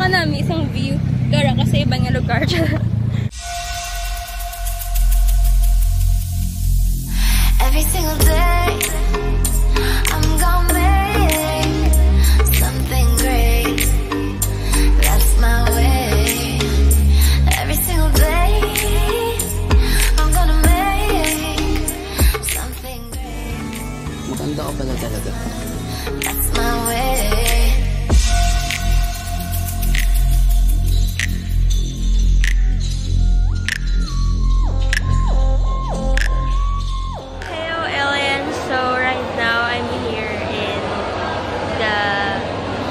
namin isang view. Gara kasi iba nga lugar. Every single day I'm gonna make something great. That's my way. Every single day I'm gonna make something great. Maganda ka pala talaga. That's my way.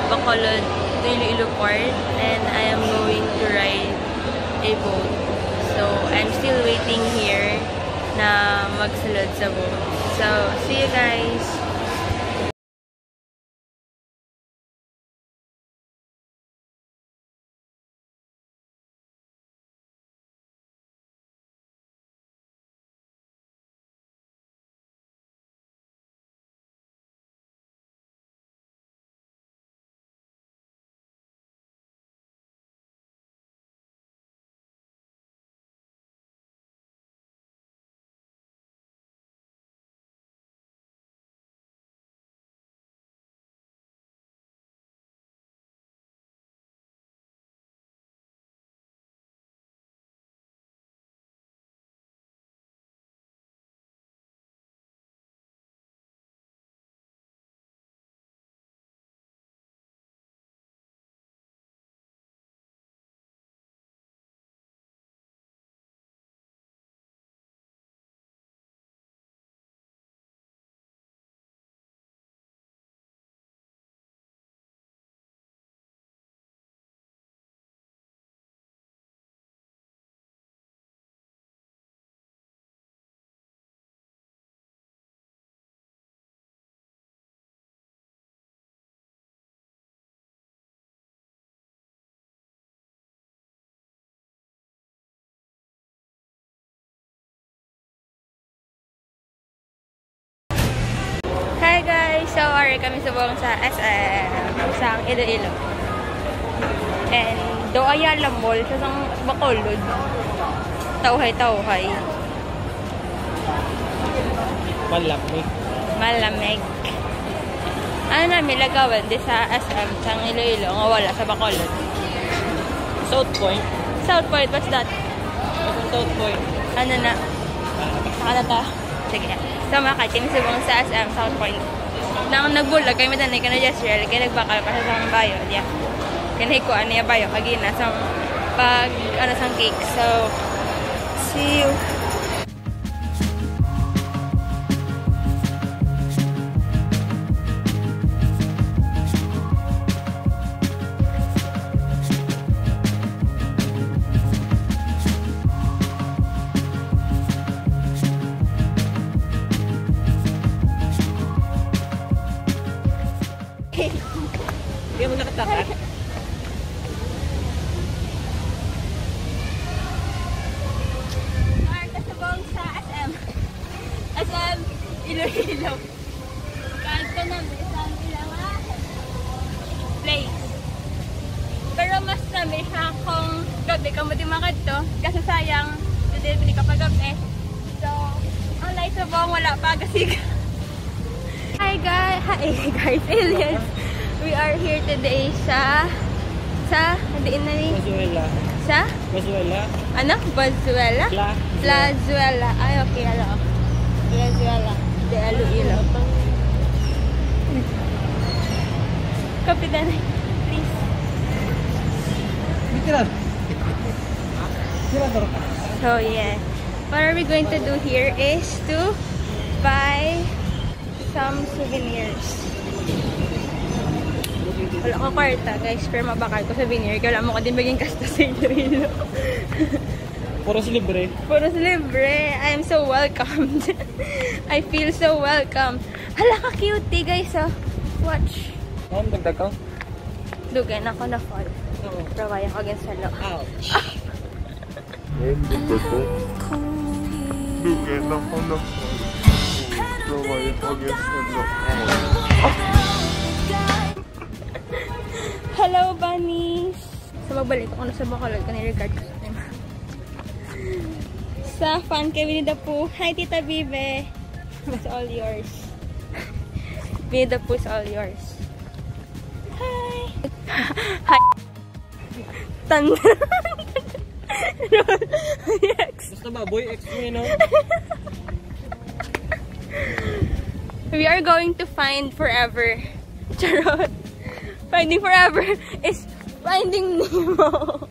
Bacolod to Iloilo Port, and I am going to ride a boat. So I'm still waiting here na magsulod sa boat. So see you guys. Hi guys! So, kami subong sa SM sa Iloilo. And do Ayala Mall sa Bacolod. Tauhay-tauhay. Malamig. Malamig. Ano namin lagawan di sa SM sa Iloilo nga wala sa Bacolod? South Point. South Point, what's that? South Point. Ano na? Nakala ta? Sige. So mga kami subong sa SM South Point. Nang nagbulag kami tanay ka na Jezreel, kaya nagbakal pa sa bayo. Yeah. Kaya ko ano yung bayo, kagina sa pag ano sang cake. So, see you. Hindi mo nakatakat. Kasabong sa SM. SM Iloilo. Kanto namin isang ilang place. Pero mas namin siya kung gabi ka mo di makadto. Kasi sayang, delivery ka pa gabi. So, ang light sabong wala pa kasi. Hi guys! Aliens! We are here today sa diin na ni? Valenzuela. Sa? Valenzuela. Ano? Valenzuela? Valenzuela. Ay, okay. Hello. Valenzuela. De Iloilo. Kapitan, please. So, yeah. What are we going to do here is to buy some souvenirs. Wala ko kwarta, guys, pero mabakal ko souvenir. Kaya mo ko din maging kasta sa Iloilo. Puros libre. Puros libre. I am so welcomed. I feel so welcome. Hala ka cutie, guys, oh. Watch. Oh, dagdag ka? Dugay na ako na fall. Oo. Pero kaya ko against sa lo. Ouch. Dugay na ako na fall. Pero kaya ko against sa lo. Hello, bunnies! So, magbalik ako na sa Bacolod kung ni-record ko sa akin. Sa fan kay Winnie the Pooh. Hi, Tita Bibe. It's all yours. Winnie the Pooh is all yours. Hi. Hi. Basta ba, boy, ex mo yun, no? We are going to find forever. Charot. Finding forever is Finding Nemo.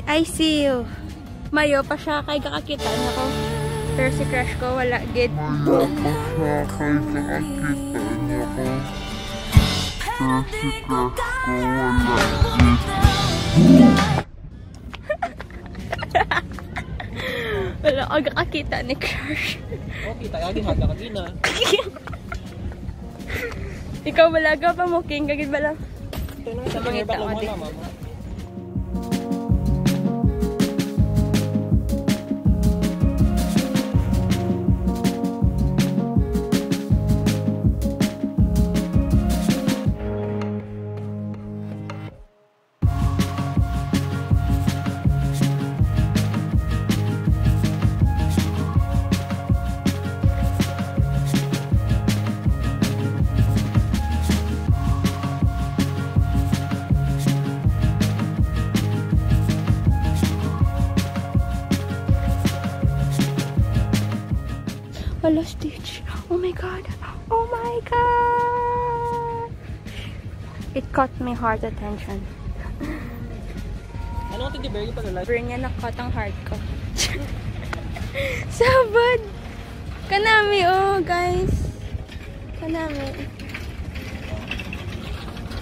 I see you. Mayo pa siya kay kakakita ako. Pero si crush ko wala gid. Wala ako kakakita ni crush. Oh, kita ka, ginhaga ka din, ah. Ikaw wala ka pa mo, king kagid ba lang? Ito na, sa mga iba lang mo. Hello, Stitch. Oh my god. Oh my god. It caught my heart attention. Ano ang tindi-berry pala live? Burn niya na-caught ang heart ko. Sabad. Kanami, oh guys. Kanami.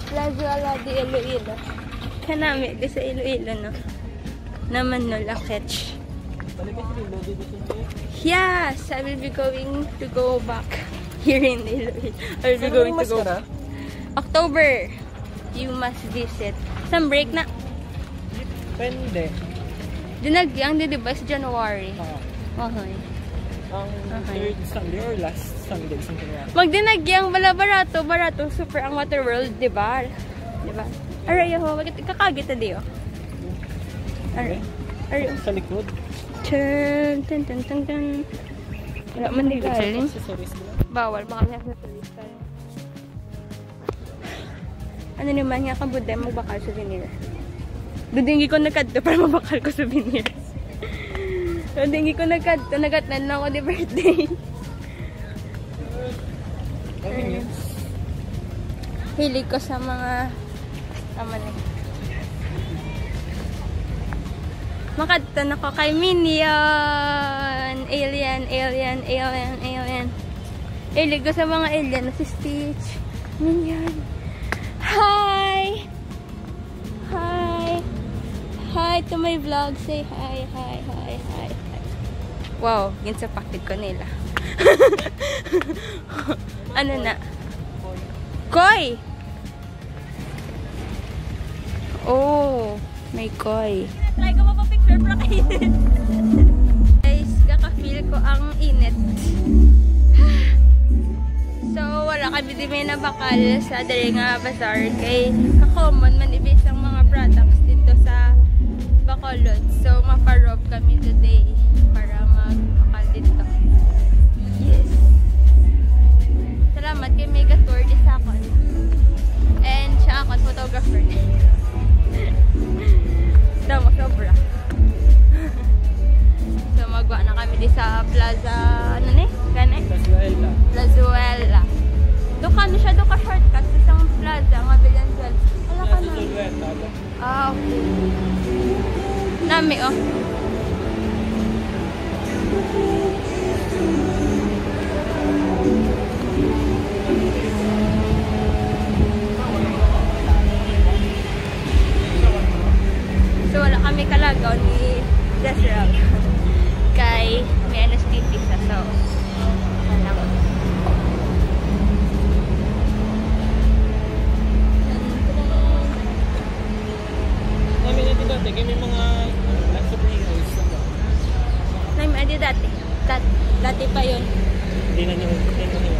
Plaza ala di Iloilo. Kanami, di sa Iloilo, no? Naman no, laketch. Balik kasi yung loaded dito. Yes, I will be going to go back here in Iloilo. I will be going to go back. October, you must visit. Some break na. Pwede. Dinagyang di ba sa January? Okay. Ang third Sunday or last Sunday, something like that. Magdinagyang wala barato, super ang Waterworld, di ba? Di ba? Aray ho, kakagit na diyo. Aray. Aray. Sa likod. Tun, tun, tun, tun, tun. Wala man di galing. Accessories nila. Bawal, baka may accessories ka. Ano naman nga kabuday, magbakal souvenir. Dudingi ko nagkadto para mabakal ko souvenir. Dudingi ko nagkadto, nagatnan lang ako di birthday. Hilig ko sa mga tama na. Makadton ako kay Minion! Alien. Hilig ko sa mga alien. Si Stitch. Minion. Hi! Hi! Hi to my vlog. Say hi. Wow, yun sa packet ko nila. Ano na? Koi! Oh, may koi. Try ko mapapicture para kainit. Guys, kaka-feel ko ang init. So, wala kami din may nabakal sa Daringa Bazaar. Kay kakomon manibis ang mga products dito sa Bacolod. So, maparob kami today para magbakal dito. Yes. Salamat kay Mega Tour di sa akon. And siya akon photographer. Damo sobra. So magwa na kami di sa Plaza ano ni? Gani? Plazuela. Doka na siya doka shortcut sa isang plaza nga Bilanzal. Wala ka na. Ah, okay. Nami oh. So wala kami kalagaw ni Jezreel kay may anesthetic sa so. Alam. Dati pa yun. Hindi na nyo.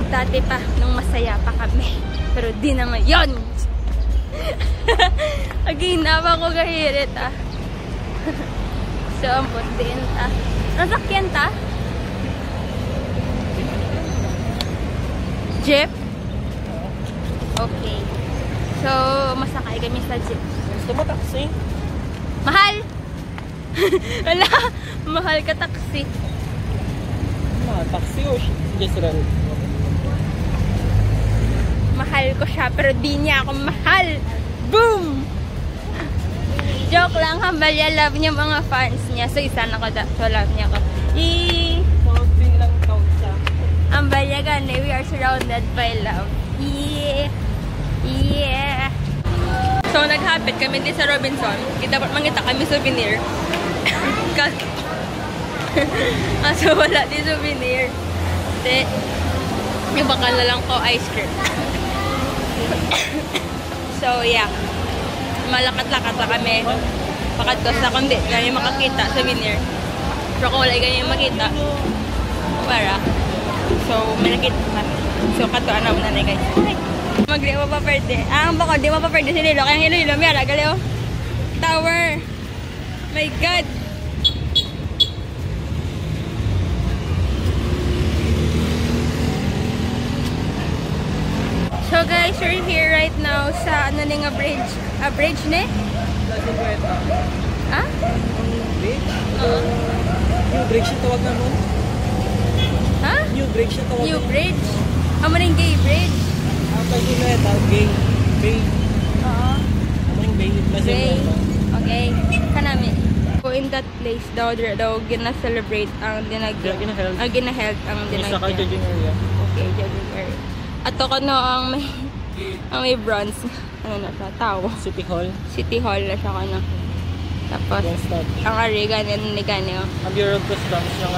Dati pa, nung masaya pa kami. Pero di na ngayon. Aginawa ko kahirit ah. So, ang putin ah. Nasakyan ta? Jeep? Okay. So, masakay kami sa jeep. Gusto mo taxi? Mahal! Wala! Mahal ka taxi. Taxi o Jezreel? Mahal ko siya, pero di niya ako mahal. Boom! Joke lang, Hambalya. Love niya mga fans niya. So, isa na ko so love niya ko. Konti lang kausa. Hambalya gani, we are surrounded by love. Yeah! Yeah! So, naghapit kami din sa Robinson. Dapat mangita kami souvenir. Kaso wala din souvenir. Yung bakal na lang ko ice cream. So, yeah. Malakat-lakat lang kami. Pakadtos na kundi ganyan makakita souvenir. Pero kung wala ganyan makita, para. So, may nakita kami. So, katuan naman na guys. Magdi mo pa pwede. Ang bako, di mo pa pwede si Lilo. Kaya Hilo-Hilo, mera, galeo. Tower. My God. So guys, we're here right now sa ano nga bridge. A bridge ne? Ha? Bridge? New bridge yung tawag naman. Ha? New bridge yung tawag New bridge? Amo ning gay bridge? Ang tawag nila ito, gay. Bay. Oo. Amo ning bay. Bay. Okay. Kanami. So in that place daw gina-celebrate ang ginaheld ang Isa ka judging area. Okay, judging area. Ato ko no ang may bronze. Ano na siya? Tao. City Hall. City Hall na siya kano. Tapos, ang arigan ni Ganyo. Ang Bureau of Customs yung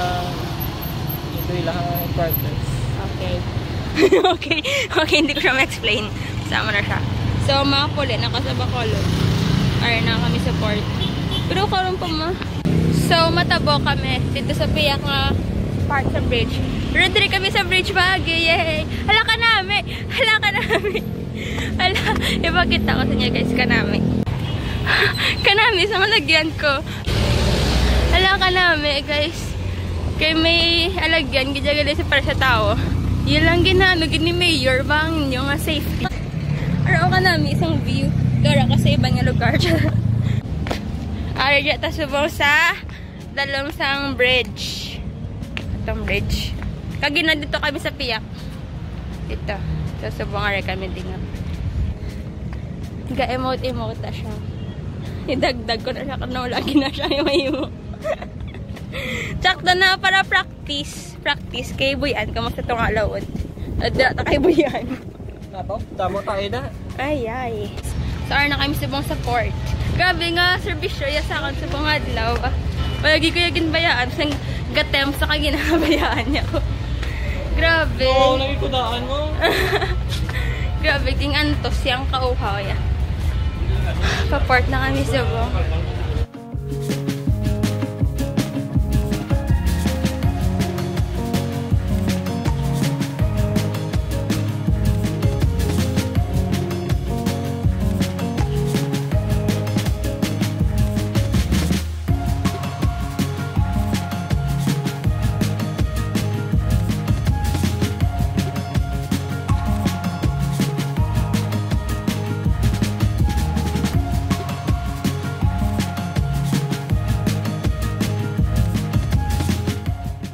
ito yung lahat quarters. Okay. Okay, hindi ko siya ma-explain. Sama na siya. So, mga puli, nakasa Bacolod. Or na kami support. Pero karoon pa ma. So, matabo kami dito sa piyak nga part sa bridge. Pero dito kami sa bridge Baguio. Yay! Hala ka namin! Hala ka namin! Hala, ipakita ko sa inyo guys, kanami. Kanami, sa malagyan ko. Hala ka namin guys. Kaya may alagyan, gidya para sa tao. Yun lang ginano, gini mayor, bang nyo nga safety. Araw ka namin, isang view. Gara ka sa ibang lugar. Araw dyan, tasubong sa Dalomsang Bridge. Itong bridge. Kagina dito kami sa piyak. Ito. Tasubong araw kami din. Ga-emote-emote na siya. Idagdag ko na siya kung lagi na siya yung mahimo. Tsakto na para practice. Practice kay Buyan. Kamusta itong alawod? Adra ta kay Buyan. Tamo tayo na. Ay. So, na kami subong support. Grabe nga, servisyo ya sa akin subong adlaw. Palagi ko yung bayaan. Sang gatem sa kaginabayaan niya ko. Grabe. Oo, nagikudaan mo. Grabe, king antos siyang kauhaw ya. Support na kami subong.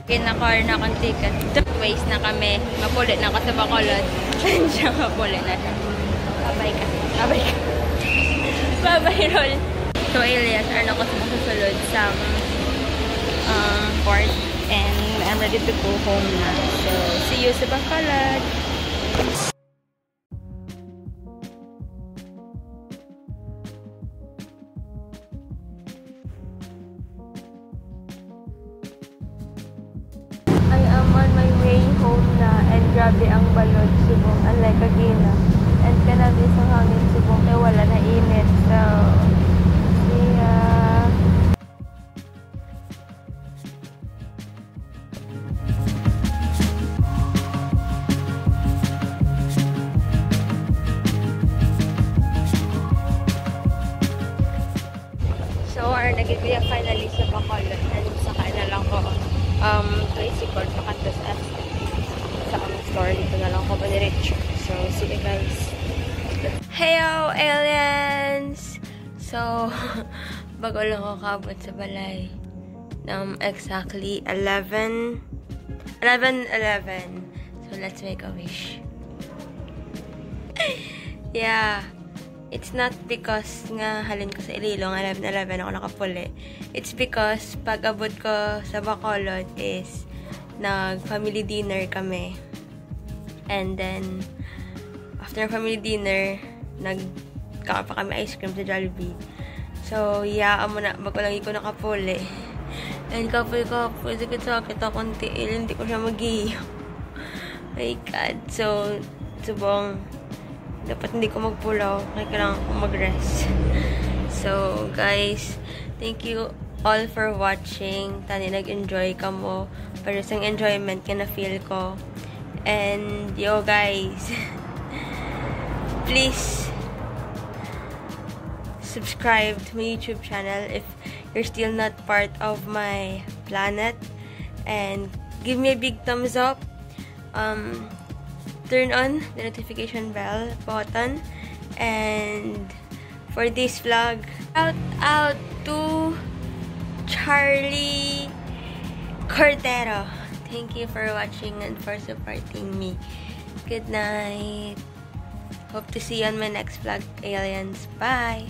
Kinakar na akong ticket. Waste na kami. Mapulit na ako sa Bacolod. Siya mapulit na siya. Babay ka. Babay ka. Babay roll. So, Elias, ano ko susunod sa port. And I'm ready to go home na. So, see you sa Bacolod. Grabe ang balod, subong alay kagina. And kanabi sa hangin, subong kay wala na init. So, yeah. lagi ko yung finally sa Bacolod. And saka na lang ko tricycle pakanto sa store. Dito na lang ko manirecho. So, see you guys. Heyo, aliens! So, bago lang ako kabot sa balay. Exactly 11. So, let's make a wish. Yeah. It's not because nga halin ko sa Ililong, 11:11 ako nakapuli. It's because pag abot ko sa Bacolod is nag-family dinner kami. And then, after family dinner, nagkaka pa kami ice cream sa Jollibee. So, yeah, amo na, bago lang ko nakapuli. And kapul, sakit ako konti. Hindi ko siya mag-iyo. My God. So, subong, dapat hindi ko magpulaw. Kaya kailangan ko mag-rest. So, guys, thank you all for watching. Tani, nag-enjoy ka mo. Pero isang enjoyment ka na feel ko. And, yo, guys, please, subscribe to my YouTube channel if you're still not part of my planet. And, give me a big thumbs up. Turn on the notification bell button. And for this vlog, shout out to Charlie Cordero. Thank you for watching and for supporting me. Good night. Hope to see you on my next vlog, aliens. Bye.